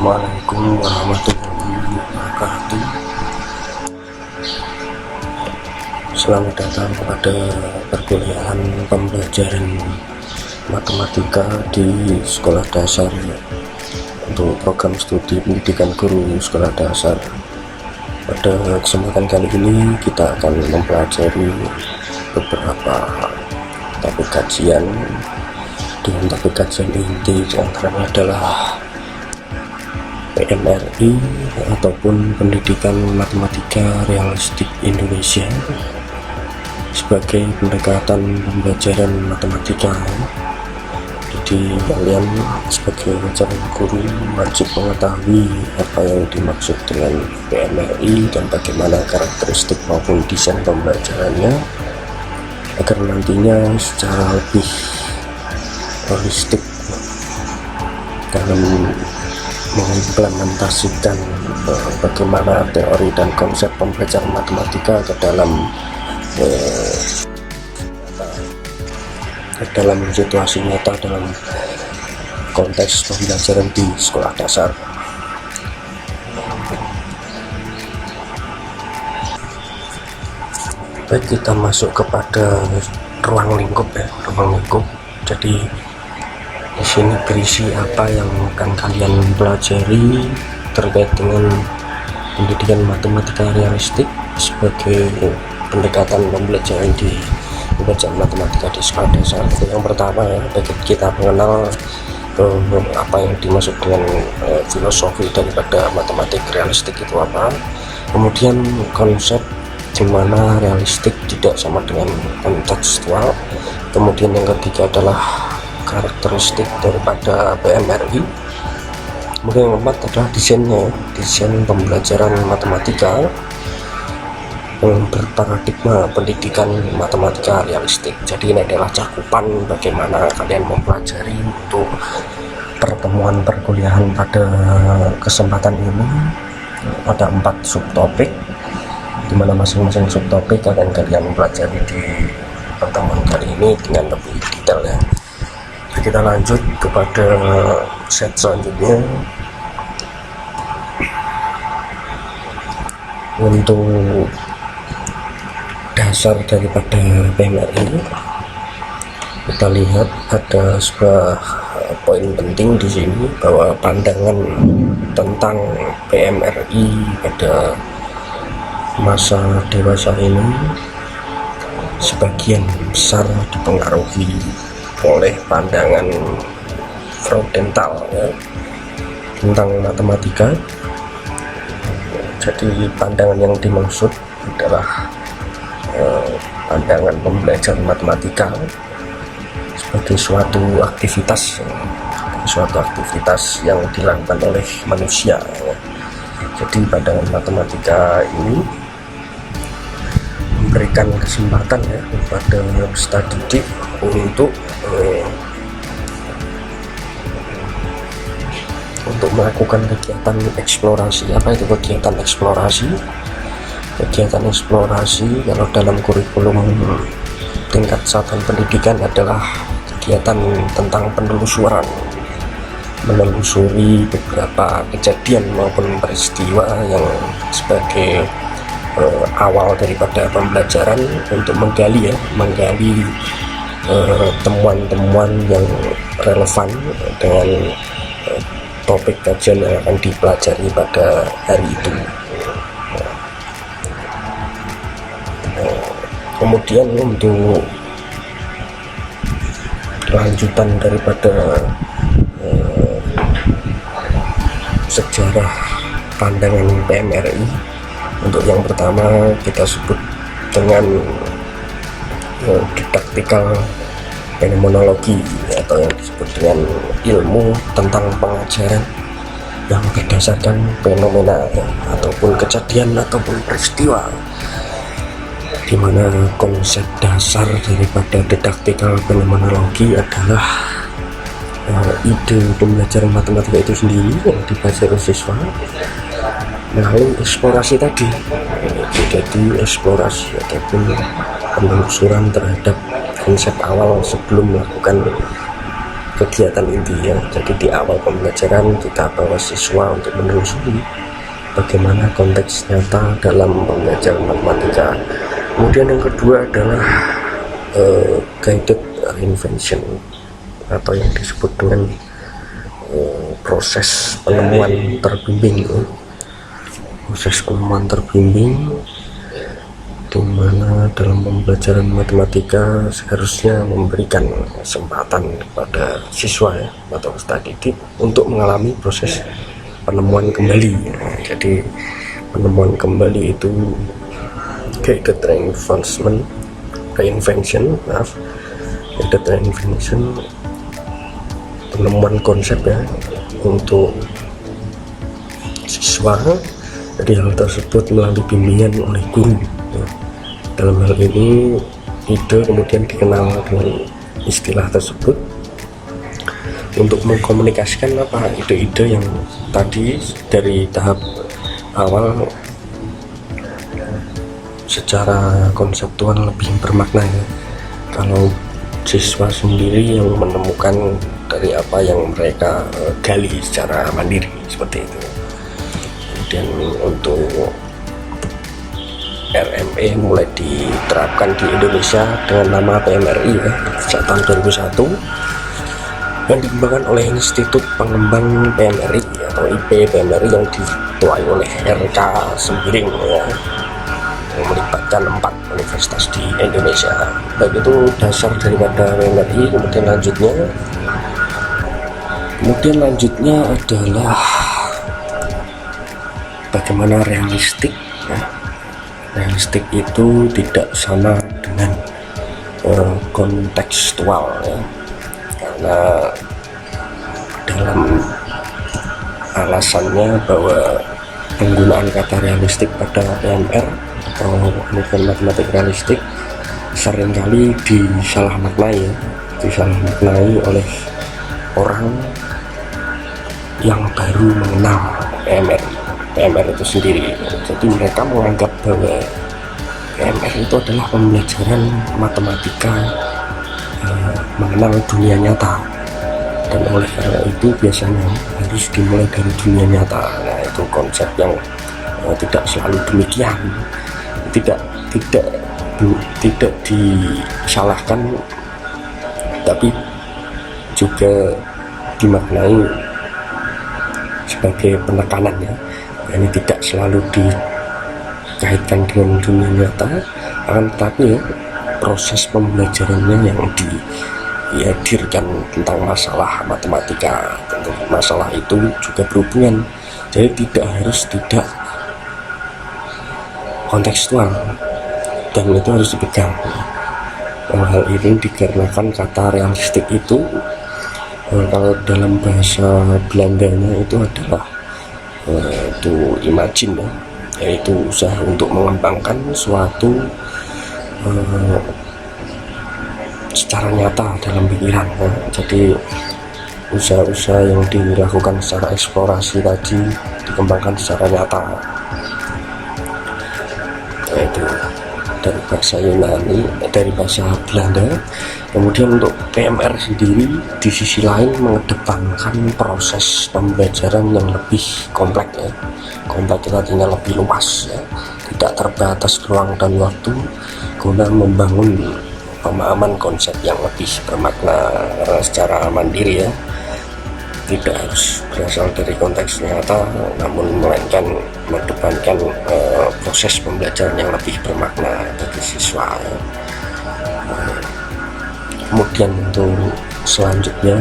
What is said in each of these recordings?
Assalamualaikum warahmatullahi wabarakatuh. Selamat datang pada perkuliahan pembelajaran matematika di sekolah dasar untuk program studi pendidikan guru sekolah dasar. Pada kesempatan kali ini kita akan mempelajari beberapa topik kajian. Dengan topik kajian inti diantaranya adalah PMRI ataupun Pendidikan Matematika Realistik Indonesia sebagai pendekatan pembelajaran matematika. Jadi kalian sebagai calon guru wajib mengetahui apa yang dimaksud dengan PMRI dan bagaimana karakteristik maupun desain pembelajarannya agar nantinya secara lebih holistik dalam mengimplementasikan bagaimana teori dan konsep pembelajaran matematika ke dalam situasi nyata, dalam konteks pembelajaran di sekolah dasar. Baik, kita masuk kepada ruang lingkup. Jadi di sini berisi apa yang akan kalian pelajari terkait dengan pendidikan matematika realistik sebagai pendekatan pembelajaran matematika di sekolah dasar. Yang pertama ya, kita mengenal apa yang dimaksud dengan filosofi daripada matematik realistik itu apa. Kemudian konsep di mana realistik tidak sama dengan kontekstual. Kemudian yang ketiga adalah karakteristik daripada PMRI. Kemudian yang keempat adalah desain pembelajaran matematika yang berparadigma pendidikan matematika realistik. Jadi ini adalah cakupan bagaimana kalian mempelajari untuk pertemuan perkuliahan pada kesempatan ini. Ada 4 subtopik, di mana masing-masing subtopik akan kalian mempelajari di pertemuan kali ini dengan lebih detail ya. Kita lanjut kepada set selanjutnya. Untuk dasar daripada PMRI, kita lihat ada sebuah poin penting di sini bahwa pandangan tentang PMRI pada masa dewasa ini sebagian besar dipengaruhi oleh pandangan Freudenthal ya, tentang matematika. Jadi pandangan yang dimaksud adalah pandangan pembelajaran matematika sebagai suatu aktivitas yang dilakukan oleh manusia ya. Jadi pandangan matematika ini memberikan kesempatan ya kepada peserta didik untuk melakukan kegiatan eksplorasi. Apa itu kegiatan eksplorasi? Kegiatan eksplorasi kalau dalam kurikulum tingkat satuan pendidikan adalah kegiatan tentang penelusuran, menelusuri beberapa kejadian maupun peristiwa yang sebagai awal daripada pembelajaran untuk menggali temuan-temuan yang relevan dengan topik kajian yang akan dipelajari pada hari itu. Kemudian untuk lanjutan daripada sejarah pandangan PMRI, untuk yang pertama kita sebut dengan didaktikal fenomenologi atau yang disebut dengan ilmu tentang pengajaran yang berdasarkan fenomena ataupun kejadian ataupun peristiwa, di mana konsep dasar daripada didaktikal fenomenologi adalah ide pembelajaran matematika itu sendiri yang dibaca oleh siswa melalui eksplorasi tadi. Jadi eksplorasi ataupun penelusuran terhadap konsep awal sebelum melakukan kegiatan inti ya. Jadi di awal pembelajaran kita bawa siswa untuk menelusuri bagaimana konteks nyata dalam pembelajaran matematika. Kemudian yang kedua adalah guided reinvention atau yang disebut dengan proses penemuan terbimbing. Proses penemuan terbimbing di mana dalam pembelajaran matematika seharusnya memberikan kesempatan kepada siswa ya, atau peserta didik untuk mengalami proses penemuan kembali. Jadi penemuan kembali itu guided reinvention, penemuan konsep ya untuk siswa. Jadi hal tersebut melalui bimbingan oleh guru ya. Dalam hal ini ide kemudian dikenal dengan istilah tersebut untuk mengkomunikasikan apa ide-ide yang tadi dari tahap awal secara konseptual lebih bermakna ya. Kalau siswa sendiri yang menemukan dari apa yang mereka gali secara mandiri seperti itu. Kemudian untuk RME mulai diterapkan di Indonesia dengan nama PMRI ya, sejak tahun 2001 yang dikembangkan oleh Institut Pengembang PMRI atau IP PMRI yang diketuai oleh RK Sembiring ya, yang melibatkan 4 universitas di Indonesia. Baik itu dasar daripada PMRI. Kemudian lanjutnya adalah bagaimana realistik ya. Realistik itu tidak sama dengan kontekstual ya, karena dalam alasannya bahwa penggunaan kata realistik pada PMR atau pemikiran matematik realistik seringkali disalahmaknai oleh orang yang baru mengenal PMR itu sendiri. Jadi mereka menganggap bahwa PMR itu adalah pembelajaran matematika mengenal dunia nyata, dan oleh karena itu biasanya harus dimulai dari dunia nyata. Nah, itu konsep yang tidak selalu demikian, tidak disalahkan, tapi juga dimaknai sebagai penekanan ya. Ini tidak selalu dikaitkan dengan dunia nyata, akan tetapi ya, proses pembelajarannya yang dihadirkan tentang masalah matematika. Tentu masalah itu juga berhubungan, jadi tidak kontekstual, dan itu harus dipegang. Hal ini dikarenakan kata realistik itu kalau dalam bahasa Belandanya itu adalah itu imagine ya, yaitu usaha untuk mengembangkan suatu secara nyata dalam pikiran ya. Jadi usaha-usaha yang dilakukan secara eksplorasi tadi dikembangkan secara nyata, yaitu dari bahasa Yunani, dari bahasa Belanda. Kemudian untuk PMR sendiri di sisi lain mengedepankan proses pembelajaran yang lebih kompleks ya. Kompleks itu artinya lebih luas ya, tidak terbatas ruang dan waktu, guna membangun pemahaman konsep yang lebih bermakna secara mandiri ya. Tidak harus berasal dari konteks nyata, namun melainkan mengedepankan proses pembelajaran yang lebih bermakna bagi siswa ya. Kemudian untuk selanjutnya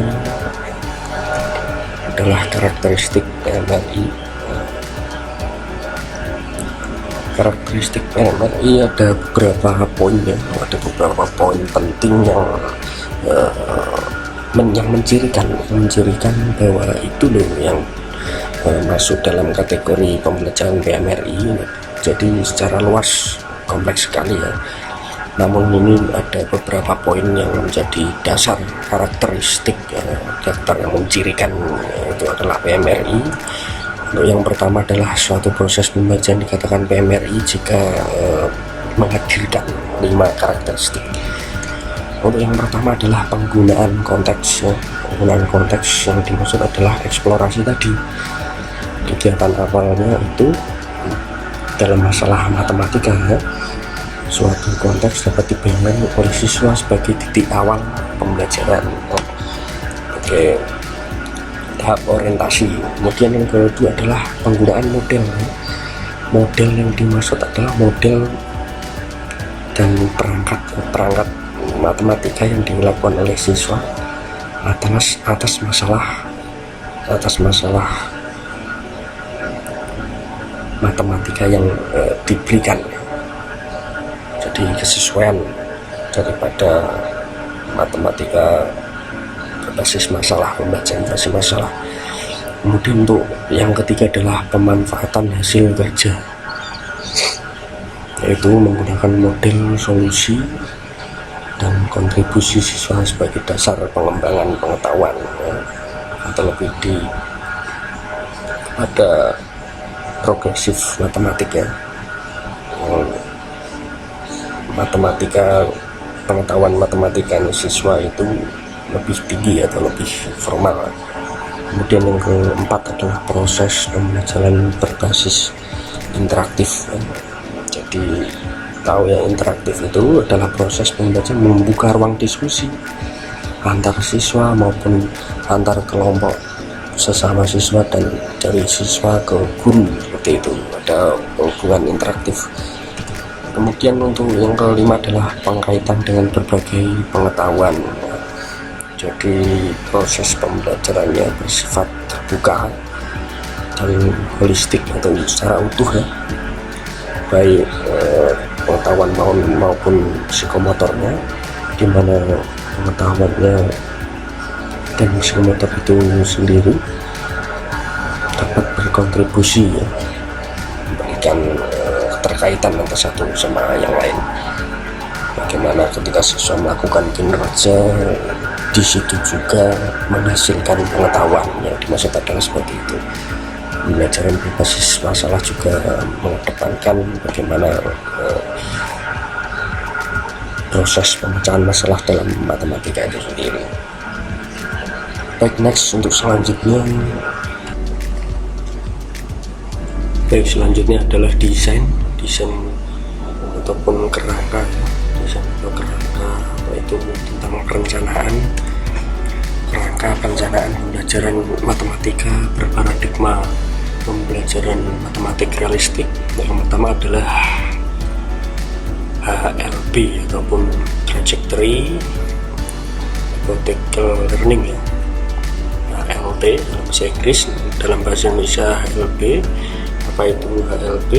adalah karakteristik PMRI. Karakteristik PMRI ada beberapa poin ya, ada beberapa poin penting yang mencirikan bahwa itu loh yang masuk dalam kategori pembelajaran PMRI. Jadi secara luas kompleks sekali ya. Namun ini ada beberapa poin yang menjadi dasar karakteristik karakter yang mencirikan itu adalah PMRI. Untuk yang pertama adalah suatu proses pembelajaran dikatakan PMRI jika menghadirkan 5 karakteristik. Untuk yang pertama adalah penggunaan konteks ya. Penggunaan konteks yang dimaksud adalah eksplorasi tadi. Kegiatan awalnya itu dalam masalah matematika ya. Suatu konteks dapat dibayangkan oleh siswa sebagai titik awal pembelajaran. Oke, tahap orientasi. Kemudian yang kedua adalah penggunaan model. Model yang dimaksud adalah model dan perangkat matematika yang dilakukan oleh siswa atas masalah matematika yang diberikan. Jadi kesesuaian daripada matematika berbasis masalah, pembacaan berbasis masalah. Kemudian untuk yang ketiga adalah pemanfaatan hasil kerja, yaitu menggunakan model solusi dan kontribusi siswa sebagai dasar pengembangan pengetahuan ya, atau lebih pada progresif matematika. Pengetahuan matematika siswa itu lebih tinggi atau lebih formal. Kemudian yang keempat adalah proses pembelajaran berbasis interaktif. Jadi tahu ya, interaktif itu adalah proses pembelajaran membuka ruang diskusi antar siswa maupun antar kelompok sesama siswa dan dari siswa ke guru, seperti itu, ada hubungan interaktif. Kemudian untuk yang kelima adalah pengkaitan dengan berbagai pengetahuan. Jadi proses pembelajarannya bersifat terbuka dan holistik atau secara utuh ya, baik pengetahuan maupun psikomotornya, di mana pengetahuannya dan psikomotor itu sendiri dapat berkontribusi ya, memberikan keterkaitan antara satu sama yang lain. Bagaimana ketika siswa melakukan kinerja, di situ juga menghasilkan pengetahuan yang dimaksud adalah seperti itu. Pembelajaran berbasis masalah juga mengedepankan bagaimana proses pemecahan masalah dalam matematika itu sendiri. Baik, next untuk selanjutnya. Baik, selanjutnya adalah desain ataupun kerangka ya. Desain atau kerangka, yaitu tentang perencanaan. Kerangka perencanaan pembelajaran matematika berparadigma pembelajaran matematik realistik. Yang pertama adalah HLB ataupun Trajectory Hypothetical Learning ya. HLB dalam bahasa Inggris, dalam bahasa Indonesia HLB. Apa itu HLB?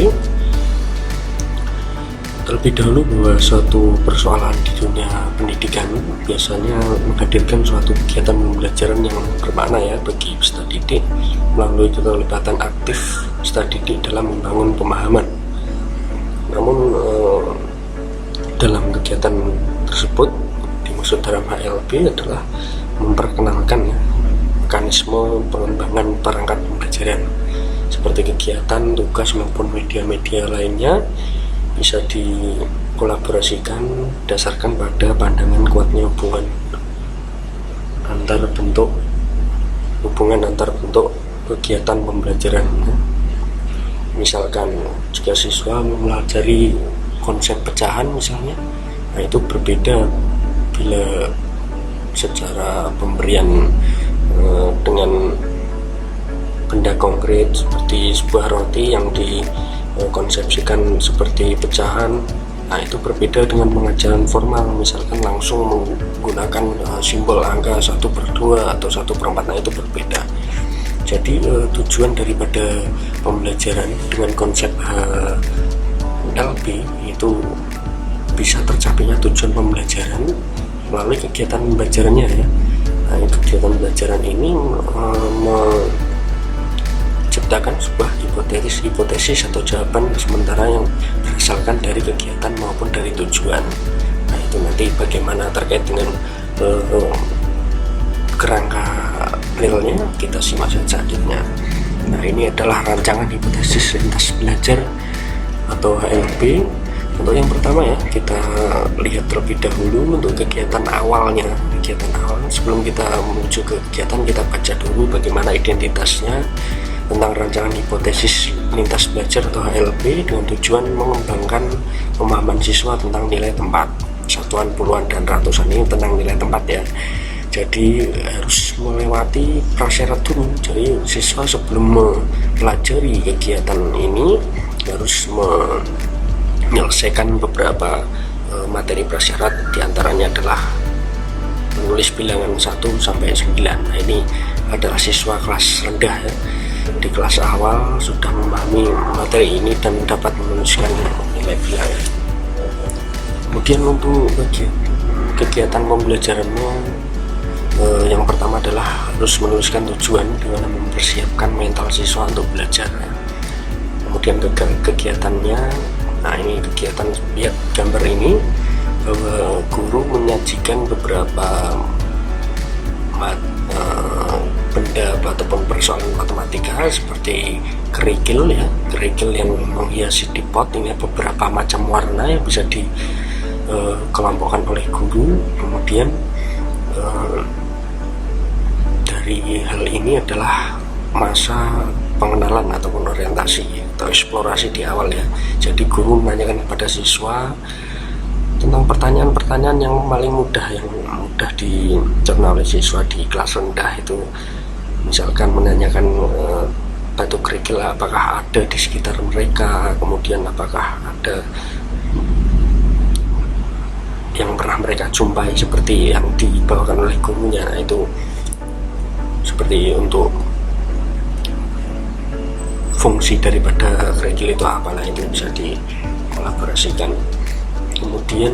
Terlebih dahulu bahwa suatu persoalan di dunia pendidikan biasanya menghadirkan suatu kegiatan pembelajaran yang bermakna ya bagi peserta didik melalui keterlibatan aktif peserta didik dalam membangun pemahaman. Namun dalam kegiatan tersebut dimaksud dalam HLB adalah memperkenalkan ya, mekanisme pengembangan perangkat pembelajaran seperti kegiatan, tugas maupun media-media lainnya bisa dikolaborasikan berdasarkan pada pandangan kuatnya hubungan antar bentuk kegiatan pembelajaran. Misalkan jika siswa mempelajari konsep pecahan misalnya, nah itu berbeda bila secara pemberian dengan benda konkret seperti sebuah roti yang dikonsepsikan seperti pecahan. Nah itu berbeda dengan pengajaran formal, misalkan langsung menggunakan simbol angka 1/2 atau 1/4. Nah itu berbeda. Jadi tujuan daripada pembelajaran dengan konsep HLB itu bisa tercapainya tujuan pembelajaran melalui kegiatan pembelajarannya ya. Nah, kegiatan pembelajaran ini menciptakan sebuah hipotesis atau jawaban sementara yang berasalkan dari kegiatan maupun dari tujuan. Nah itu nanti bagaimana terkait dengan kerangka realnya kita simak selanjutnya. Nah ini adalah rancangan hipotesis lintas belajar atau HLB. Untuk yang pertama ya, kita lihat terlebih dahulu untuk kegiatan awalnya. Kegiatan awal, sebelum kita menuju ke kegiatan, kita baca dulu bagaimana identitasnya tentang rancangan hipotesis lintas belajar atau HLB dengan tujuan mengembangkan pemahaman siswa tentang nilai tempat. Satuan, puluhan, dan ratusan ini tentang nilai tempat ya. Jadi harus melewati prasyarat dulu. Jadi siswa sebelum mempelajari kegiatan ini harus menyelesaikan beberapa materi prasyarat, diantaranya adalah menulis bilangan 1 sampai 9. Nah, ini adalah siswa kelas rendah ya. Di kelas awal sudah memahami materi ini dan dapat menuliskan nilai bilangan. Kemudian untuk kegiatan pembelajarannya, yang pertama adalah harus menuliskan tujuan dengan mempersiapkan mental siswa untuk belajar. Kemudian kegiatannya, nah ini kegiatan, lihat gambar ini bahwa guru menyajikan beberapa benda ataupun persoalan matematika seperti kerikil ya, kerikil yang menghiasi di pot. Ini beberapa macam warna yang bisa dikelompokkan oleh guru. Kemudian dari hal ini adalah masa pengenalan ataupun orientasi atau eksplorasi di awal ya. Jadi guru menanyakan kepada siswa tentang pertanyaan-pertanyaan yang paling mudah, yang mudah dicerna oleh siswa di kelas rendah itu. Misalkan menanyakan batu kerikil apakah ada di sekitar mereka, kemudian apakah ada yang pernah mereka jumpai seperti yang dibawakan oleh gurunya. Nah, itu seperti untuk fungsi daripada kerikil itu apalah, itu bisa dikolaborasikan. Kemudian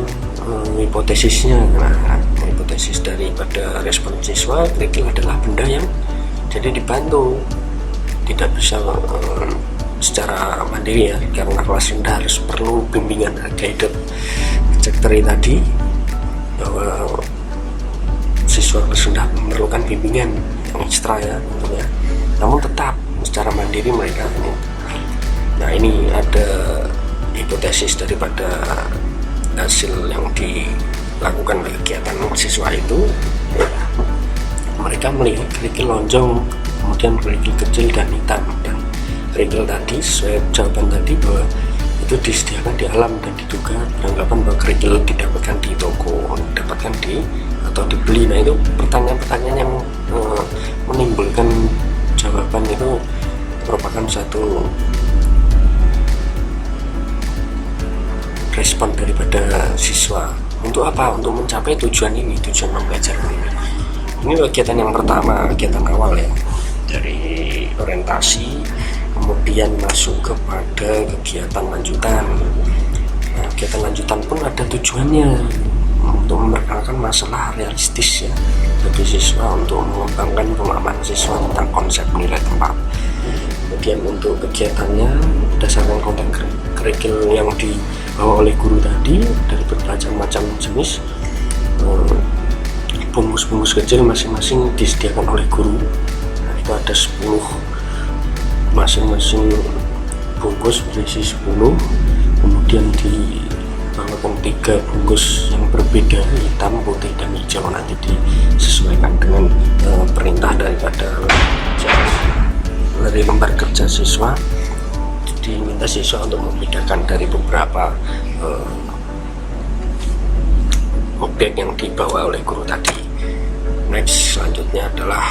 hipotesisnya, nah hipotesis daripada respon siswa, kerikil adalah benda yang jadi dibantu, tidak bisa secara mandiri ya, karena kelas rendah harus perlu bimbingan guided trajectory tadi, bahwa siswa kelas rendah memerlukan bimbingan yang ekstra ya tentunya, namun tetap secara mandiri mereka ini. Nah, ini ada hipotesis daripada hasil yang dilakukan oleh kegiatan siswa itu. Mereka melihat kerikil lonjong, kemudian kerikil kecil dan hitam, dan kerikil tadi sesuai jawaban tadi bahwa itu disediakan di alam, dan diduga beranggapan bahwa kerikil didapatkan di toko, didapatkan di atau dibeli. Nah, itu pertanyaan-pertanyaan yang menimbulkan jawaban itu merupakan satu respon daripada siswa. Untuk apa? Untuk mencapai tujuan ini, tujuan pembelajaran ini. Ini kegiatan yang pertama, kegiatan awal ya, dari orientasi, kemudian masuk kepada kegiatan lanjutan. Nah, kegiatan lanjutan pun ada tujuannya untuk memperkenalkan masalah realistis ya bagi siswa, untuk mengembangkan pemahaman siswa tentang konsep nilai tempat. Kemudian untuk kegiatannya berdasarkan konten kerikil yang dibawa oleh guru tadi dari berbagai macam jenis, bungkus-bungkus kecil masing-masing disediakan oleh guru. Nah, itu ada 10, masing-masing bungkus berisi 10, kemudian dibawakan 3 bungkus yang berbeda, hitam, putih, dan hijau. Nanti disesuaikan dengan perintah daripada dari lembar kerja siswa. Diminta siswa untuk membedakan dari beberapa objek yang dibawa oleh guru tadi. Next, selanjutnya adalah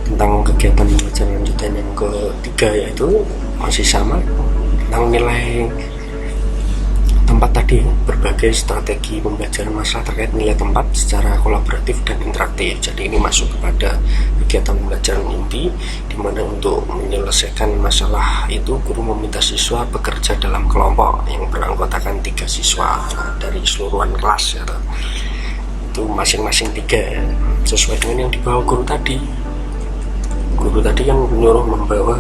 tentang kegiatan belajar lanjutan yang ketiga, yaitu masih sama tentang nilai tempat tadi, berbagai strategi pembelajaran masalah terkait nilai tempat secara kolaboratif dan interaktif. Jadi ini masuk kepada kegiatan pembelajaran inti, di mana untuk menyelesaikan masalah itu guru meminta siswa bekerja dalam kelompok yang beranggotakan 3 siswa dari seluruhan kelas ya. Itu masing-masing 3 sesuai dengan yang dibawa guru tadi. Guru tadi yang menyuruh membawa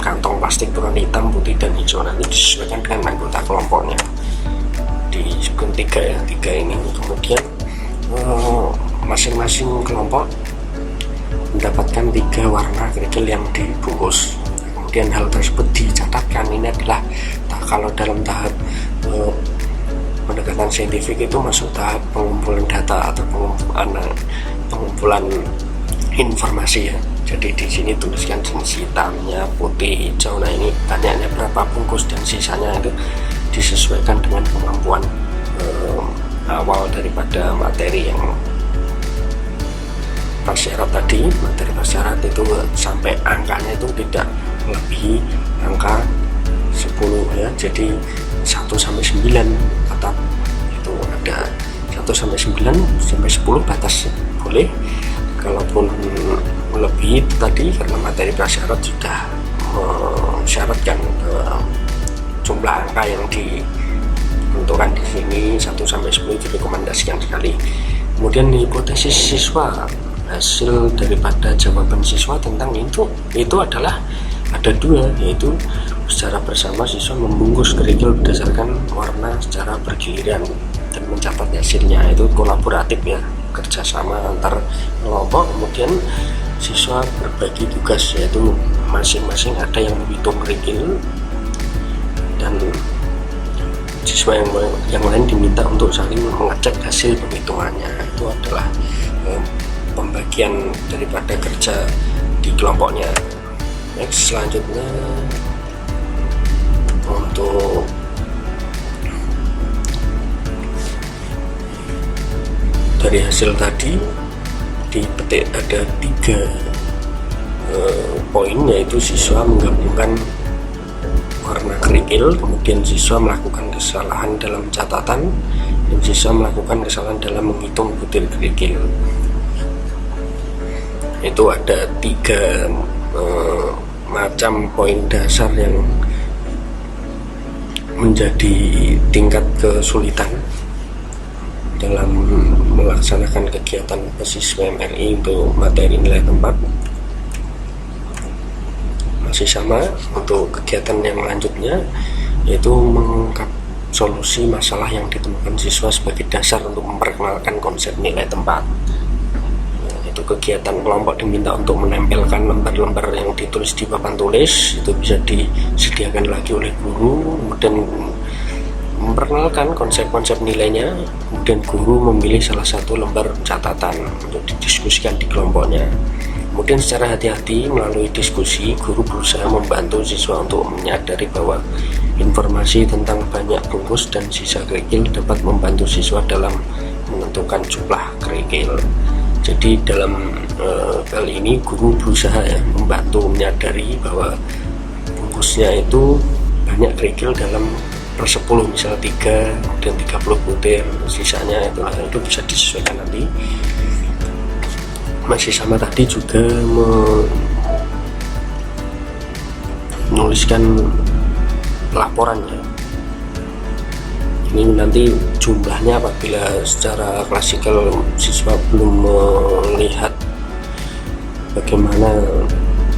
kantong plastik berwarna hitam, putih, dan hijau. Nanti disesuaikan dengan anggota kelompoknya. Disebutkan 3 ya, 3 ini. Kemudian masing-masing kelompok mendapatkan 3 warna kerikil yang dibungkus. Kemudian hal tersebut dicatatkan. Ini adalah kalau dalam tahap pendekatan saintifik itu masuk tahap pengumpulan data atau pengumpulan informasi ya. Jadi di sini tuliskan jenis hitamnya, putih, hijau. Nah ini banyaknya berapa bungkus dan sisanya itu disesuaikan dengan kemampuan awal daripada materi yang prasyarat tadi. Materi prasyarat itu sampai angkanya itu tidak melebihi angka 10 ya. Jadi 1 sampai 9 tetap itu ada 1 sampai 9 sampai 10 batas boleh. Kalaupun melebihi itu tadi karena materi prasyarat sudah mensyaratkan jumlah angka yang ditentukan di sini 1 sampai 10 direkomendasikan sekali. Kemudian hipotesis siswa, hasil daripada jawaban siswa tentang itu adalah ada dua, yaitu secara bersama siswa membungkus kerikil berdasarkan warna secara bergiliran dan mencatat hasilnya. Itu kolaboratif ya, kerjasama antar kelompok. Kemudian siswa berbagi tugas, yaitu masing-masing ada yang menghitung kerikil dan siswa yang lain diminta untuk saling mengecek hasil penghitungannya. Itu adalah pembagian daripada kerja di kelompoknya. Next, selanjutnya untuk dari hasil tadi dipetik ada 3 poin, yaitu siswa menggabungkan warna kerikil, kemudian siswa melakukan kesalahan dalam catatan, dan siswa melakukan kesalahan dalam menghitung butir kerikil. Itu ada 3 macam poin dasar yang menjadi tingkat kesulitan dalam melaksanakan kegiatan beasiswa MRI untuk materi nilai tempat. Masih sama untuk kegiatan yang lanjutnya, yaitu mengungkap solusi masalah yang ditemukan siswa sebagai dasar untuk memperkenalkan konsep nilai tempat. Itu kegiatan kelompok diminta untuk menempelkan lembar-lembar yang ditulis di papan tulis, itu bisa disediakan lagi oleh guru, kemudian memperkenalkan konsep-konsep nilainya, kemudian guru memilih salah satu lembar catatan untuk didiskusikan di kelompoknya. Kemudian secara hati-hati melalui diskusi, guru berusaha membantu siswa untuk menyadari bahwa informasi tentang banyak bungkus dan sisa kerikil dapat membantu siswa dalam menentukan jumlah kerikil. Jadi dalam hal ini guru berusaha ya, membantu menyadari bahwa bungkusnya itu banyak kerikil dalam per 10, misal 3 dan 30 butir, sisanya itu bisa disesuaikan nanti. Masih sama tadi juga menuliskan laporannya. Ini nanti jumlahnya apabila secara klasikal siswa belum melihat bagaimana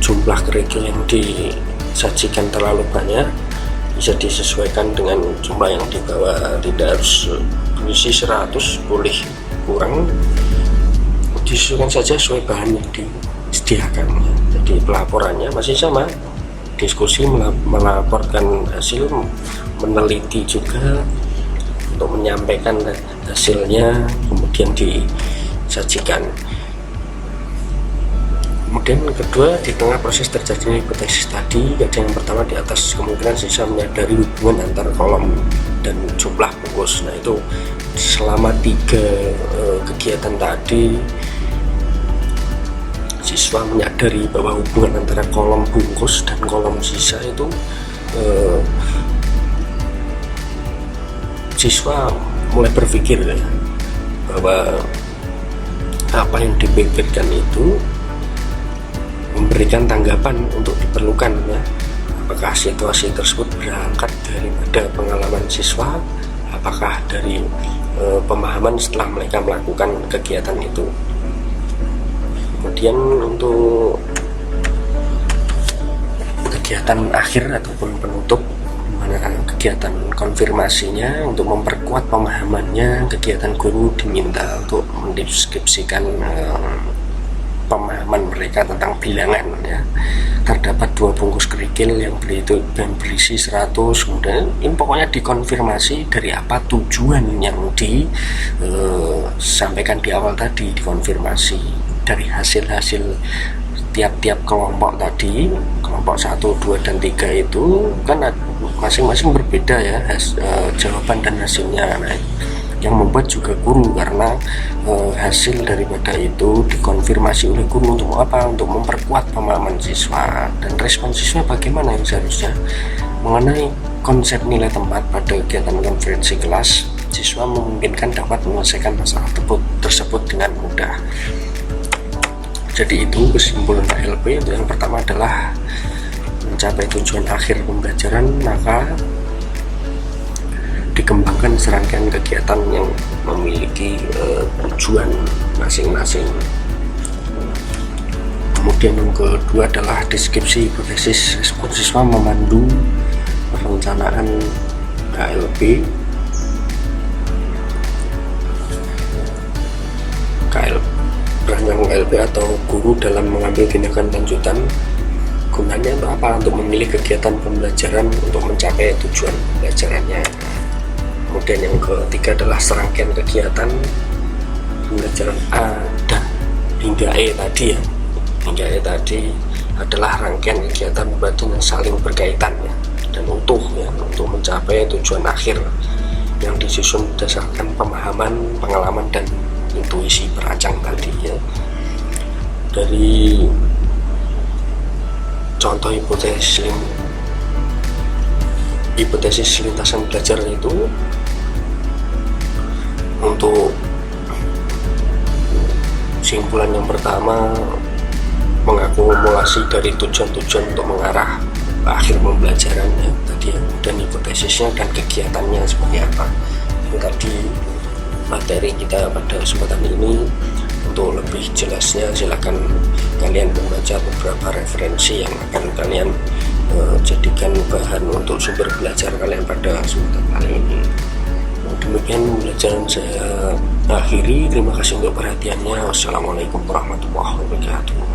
jumlah kerikil yang disajikan terlalu banyak, bisa disesuaikan dengan jumlah yang dibawa. Tidak harus berisi 100, boleh kurang, disesuaikan saja sesuai bahan yang disediakan. Jadi pelaporannya masih sama, diskusi, melaporkan hasil, meneliti juga untuk menyampaikan hasilnya, kemudian disajikan. Kemudian kedua, di tengah proses terjadinya hipotesis tadi, ada yang pertama di atas kemungkinan siswa menyadari hubungan antar kolom dan jumlah bungkus. Nah itu selama 3 kegiatan tadi, siswa menyadari bahwa hubungan antara kolom bungkus dan kolom sisa itu siswa mulai berpikir ya, bahwa apa yang dipikirkan itu memberikan tanggapan untuk diperlukan ya. Apakah situasi tersebut berangkat daripada pengalaman siswa, apakah dari pemahaman setelah mereka melakukan kegiatan itu. Kemudian untuk kegiatan akhir ataupun penutup, kegiatan konfirmasinya untuk memperkuat pemahamannya, kegiatan guru diminta untuk mendeskripsikan pemahaman mereka tentang bilangan ya. Terdapat 2 bungkus kerikil yang berisi 100, kemudian ini pokoknya dikonfirmasi dari apa tujuan yang disampaikan di awal tadi, dikonfirmasi dari hasil-hasil tiap-tiap kelompok tadi, kelompok 1, 2, dan 3 itu kan masing-masing berbeda ya jawaban dan hasilnya. Nah, yang membuat juga guru karena hasil daripada itu dikonfirmasi oleh guru untuk apa? Untuk memperkuat pemahaman siswa dan respon siswa bagaimana yang seharusnya mengenai konsep nilai tempat pada kegiatan konferensi kelas. Siswa memungkinkan dapat menyelesaikan masalah tersebut dengan mudah. Jadi itu kesimpulan KLP. Itu yang pertama adalah mencapai tujuan akhir pembelajaran, maka dikembangkan serangkaian kegiatan yang memiliki tujuan masing-masing. Kemudian yang kedua adalah deskripsi hipotesis. Respon siswa memandu perencanaan KLP. Peran KLP atau guru dalam mengambil tindakan lanjutan. Gunanya untuk apa? Untuk memilih kegiatan pembelajaran untuk mencapai tujuan pembelajarannya. Kemudian yang ketiga adalah serangkaian kegiatan pembelajaran A dan hingga E tadi ya. Hingga E tadi adalah rangkaian kegiatan pembelajaran yang saling berkaitan ya, dan utuh ya, untuk mencapai tujuan akhir yang disusun berdasarkan pemahaman, pengalaman, dan intuisi perancang tadi ya. Dari contoh hipotesis lintasan belajar itu, untuk simpulan yang pertama mengakumulasi dari tujuan-tujuan untuk mengarah akhir pembelajaran ya, tadi ya, dan hipotesisnya dan kegiatannya seperti apa. Itu tadi materi kita pada kesempatan ini. Untuk lebih jelasnya silakan kalian membaca beberapa referensi yang akan kalian jadikan bahan untuk sumber belajar kalian pada kesempatan kali ini. Demikian pembelajaran saya akhiri. Terima kasih untuk perhatiannya. Wassalamualaikum warahmatullahi wabarakatuh.